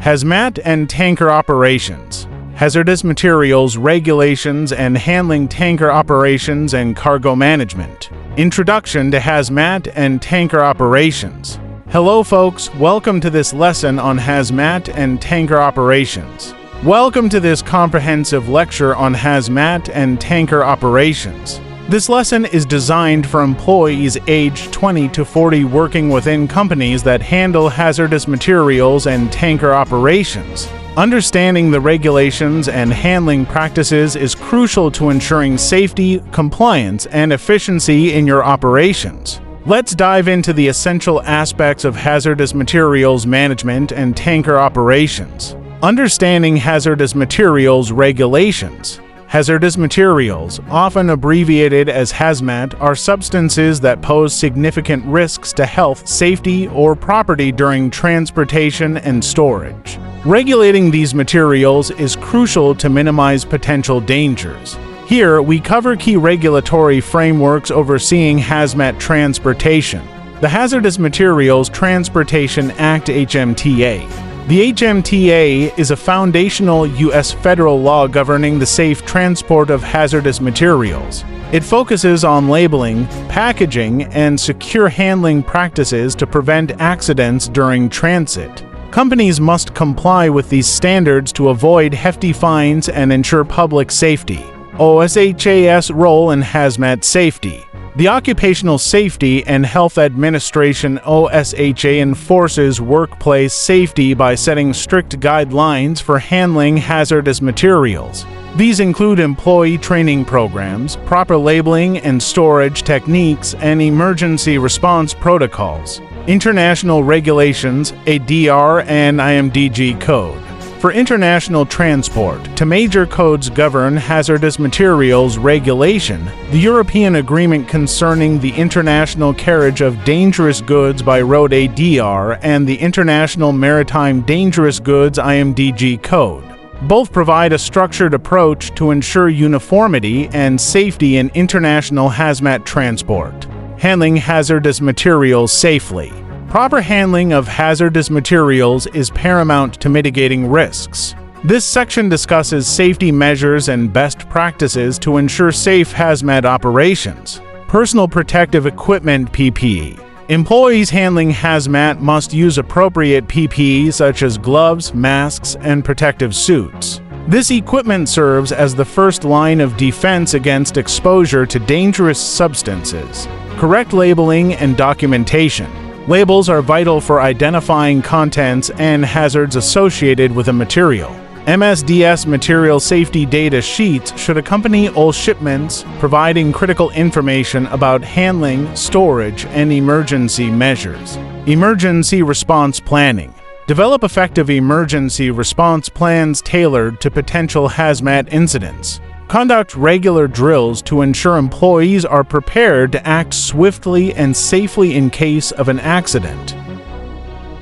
Hazmat and tanker operations. Hazardous materials regulations and handling tanker operations and cargo management. Introduction to hazmat and tanker operations. Hello folks, welcome to this lesson on hazmat and tanker operations. Welcome to this comprehensive lecture on hazmat and tanker operations. This lesson is designed for employees aged 20 to 40 working within companies that handle hazardous materials and tanker operations. Understanding the regulations and handling practices is crucial to ensuring safety, compliance, and efficiency in your operations. Let's dive into the essential aspects of hazardous materials management and tanker operations. Understanding hazardous materials regulations. Hazardous materials, often abbreviated as hazmat, are substances that pose significant risks to health, safety, or property during transportation and storage. Regulating these materials is crucial to minimize potential dangers. Here, we cover key regulatory frameworks overseeing hazmat transportation. The Hazardous Materials Transportation Act (HMTA). The HMTA is a foundational U.S. federal law governing the safe transport of hazardous materials. It focuses on labeling, packaging, and secure handling practices to prevent accidents during transit. Companies must comply with these standards to avoid hefty fines and ensure public safety. OSHA's role in hazmat safety. The Occupational Safety and Health Administration (OSHA) enforces workplace safety by setting strict guidelines for handling hazardous materials. These include employee training programs, proper labeling and storage techniques, and emergency response protocols. International regulations, ADR and IMDG code. For international transport, two major codes govern hazardous materials regulation: the European Agreement concerning the international carriage of dangerous goods by road ADR and the International Maritime Dangerous Goods IMDG code. Both provide a structured approach to ensure uniformity and safety in international hazmat transport. Handling hazardous materials safely. Proper handling of hazardous materials is paramount to mitigating risks. This section discusses safety measures and best practices to ensure safe hazmat operations. Personal protective equipment (PPE). Employees handling hazmat must use appropriate PPE such as gloves, masks, and protective suits. This equipment serves as the first line of defense against exposure to dangerous substances. Correct labeling and documentation. Labels are vital for identifying contents and hazards associated with a material. MSDS material safety data sheets should accompany all shipments, providing critical information about handling, storage, and emergency measures. Emergency response planning. Develop effective emergency response plans tailored to potential hazmat incidents. Conduct regular drills to ensure employees are prepared to act swiftly and safely in case of an accident.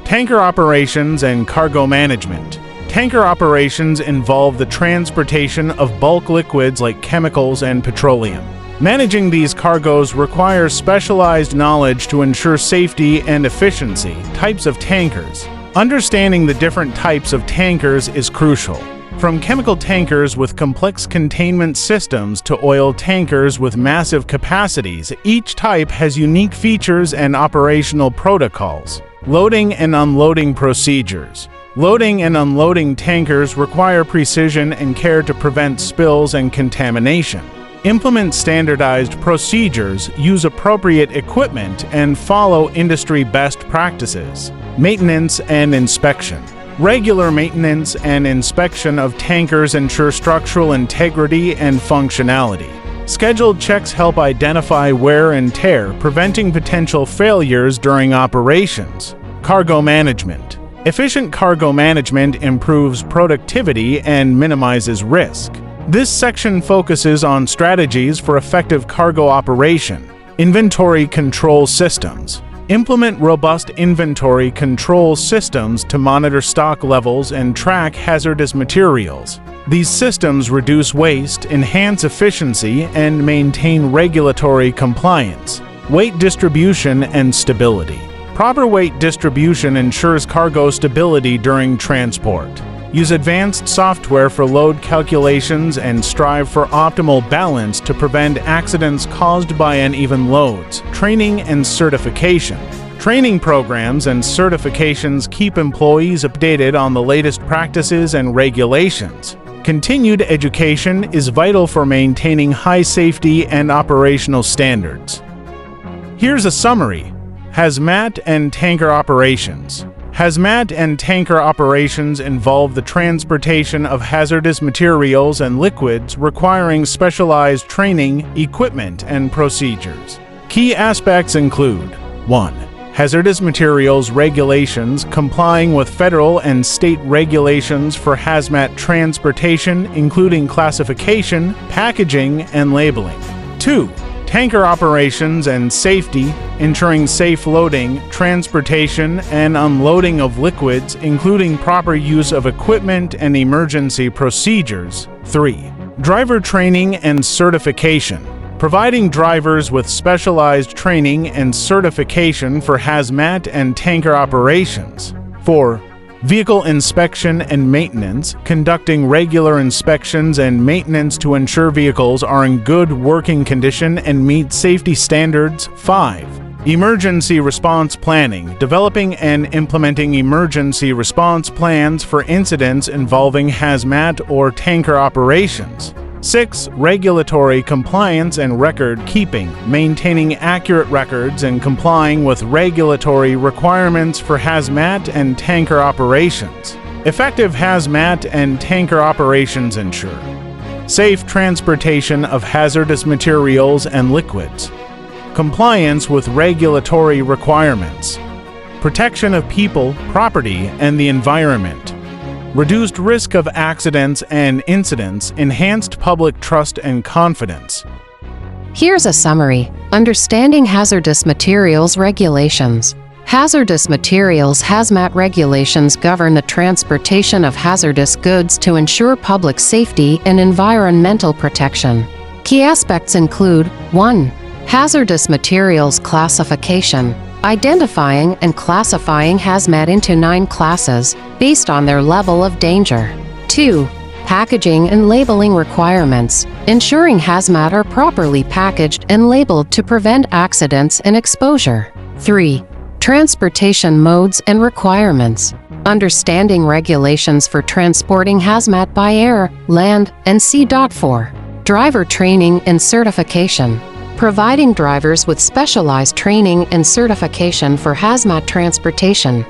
Tanker operations and cargo management. Tanker operations involve the transportation of bulk liquids like chemicals and petroleum. Managing these cargoes requires specialized knowledge to ensure safety and efficiency. Types of tankers. Understanding the different types of tankers is crucial. From chemical tankers with complex containment systems to oil tankers with massive capacities, each type has unique features and operational protocols. Loading and unloading procedures. Loading and unloading tankers require precision and care to prevent spills and contamination. Implement standardized procedures, use appropriate equipment, and follow industry best practices. Maintenance and inspection. Regular maintenance and inspection of tankers ensure structural integrity and functionality. Scheduled checks help identify wear and tear, preventing potential failures during operations. Cargo management. Efficient cargo management improves productivity and minimizes risk. This section focuses on strategies for effective cargo operation. Inventory control systems. Implement robust inventory control systems to monitor stock levels and track hazardous materials. These systems reduce waste, enhance efficiency, and maintain regulatory compliance. Weight distribution and stability. Proper weight distribution ensures cargo stability during transport. Use advanced software for load calculations and strive for optimal balance to prevent accidents caused by uneven loads. Training and certification. Training programs and certifications keep employees updated on the latest practices and regulations. Continued education is vital for maintaining high safety and operational standards. Here's a summary. Hazmat and tanker operations. Hazmat and tanker operations involve the transportation of hazardous materials and liquids requiring specialized training, equipment, and procedures. Key aspects include 1. Hazardous materials regulations complying with federal and state regulations for hazmat transportation, including classification, packaging, and labeling. 2. Tanker operations and safety, ensuring safe loading, transportation, and unloading of liquids, including proper use of equipment and emergency procedures. 3. Driver training and certification, providing drivers with specialized training and certification for hazmat and tanker operations. 4. Vehicle inspection and maintenance, conducting regular inspections and maintenance to ensure vehicles are in good working condition and meet safety standards. 5. Emergency response planning, developing and implementing emergency response plans for incidents involving hazmat or tanker operations. 6. Regulatory compliance and record keeping, maintaining accurate records and complying with regulatory requirements for hazmat and tanker operations. Effective hazmat and tanker operations ensure safe transportation of hazardous materials and liquids, compliance with regulatory requirements, protection of people, property, and the environment, reduced risk of accidents and incidents, enhanced public trust and confidence. Here's a summary. Understanding hazardous materials regulations. Hazardous materials hazmat regulations govern the transportation of hazardous goods to ensure public safety and environmental protection. Key aspects include 1. Hazardous materials classification, identifying and classifying hazmat into 9 classes based on their level of danger. 2. Packaging and labeling requirements, ensuring hazmat are properly packaged and labeled to prevent accidents and exposure. 3. Transportation modes and requirements, understanding regulations for transporting hazmat by air, land, and sea. 4. Driver training and certification, providing drivers with specialized training and certification for hazmat transportation.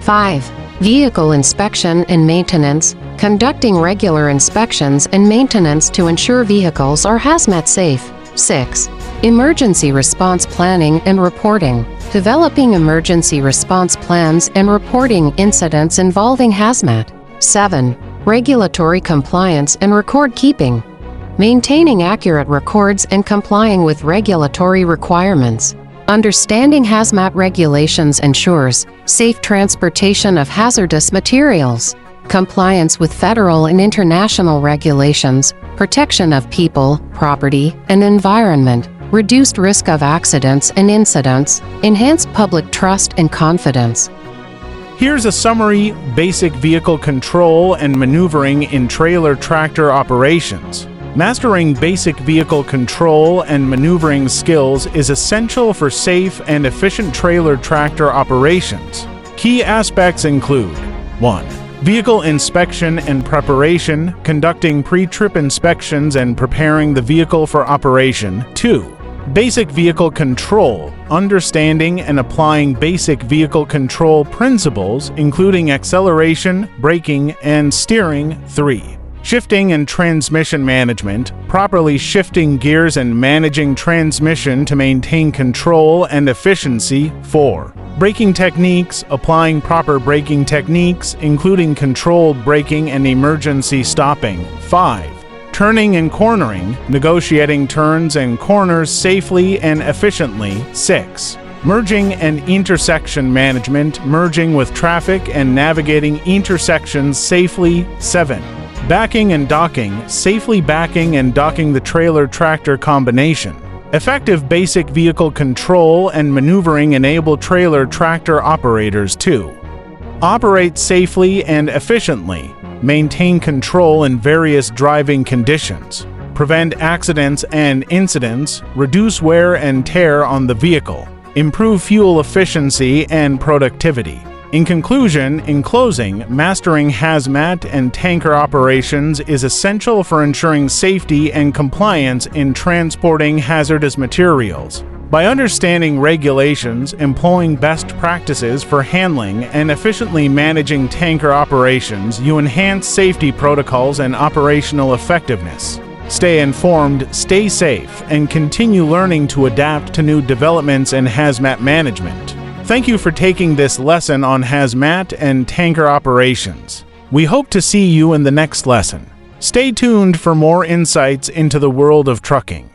5. Vehicle inspection and maintenance, conducting regular inspections and maintenance to ensure vehicles are hazmat safe. 6. Emergency response planning and reporting, developing emergency response plans and reporting incidents involving hazmat. 7. Regulatory compliance and record keeping, maintaining accurate records and complying with regulatory requirements. Understanding hazmat regulations ensures safe transportation of hazardous materials, compliance with federal and international regulations, protection of people, property, and environment, reduced risk of accidents and incidents, enhanced public trust and confidence. Here's a summary: basic vehicle control and maneuvering in trailer tractor operations. Mastering basic vehicle control and maneuvering skills is essential for safe and efficient trailer tractor operations. Key aspects include 1. Vehicle inspection and preparation, conducting pre-trip inspections and preparing the vehicle for operation. 2. Basic vehicle control, understanding and applying basic vehicle control principles, including acceleration, braking, and steering. 3. Shifting and transmission management, properly shifting gears and managing transmission to maintain control and efficiency. 4. Braking techniques, applying proper braking techniques, including controlled braking and emergency stopping. 5. Turning and cornering, negotiating turns and corners safely and efficiently. 6. Merging and intersection management, merging with traffic and navigating intersections safely. 7. Backing and docking, safely backing and docking the trailer-tractor combination. Effective basic vehicle control and maneuvering enable trailer tractor operators to operate safely and efficiently, maintain control in various driving conditions, prevent accidents and incidents, reduce wear and tear on the vehicle, improve fuel efficiency and productivity. In closing, mastering hazmat and tanker operations is essential for ensuring safety and compliance in transporting hazardous materials. By understanding regulations, employing best practices for handling, and efficiently managing tanker operations, you enhance safety protocols and operational effectiveness. Stay informed, stay safe, and continue learning to adapt to new developments in hazmat management. Thank you for taking this lesson on hazmat and tanker operations. We hope to see you in the next lesson. Stay tuned for more insights into the world of trucking.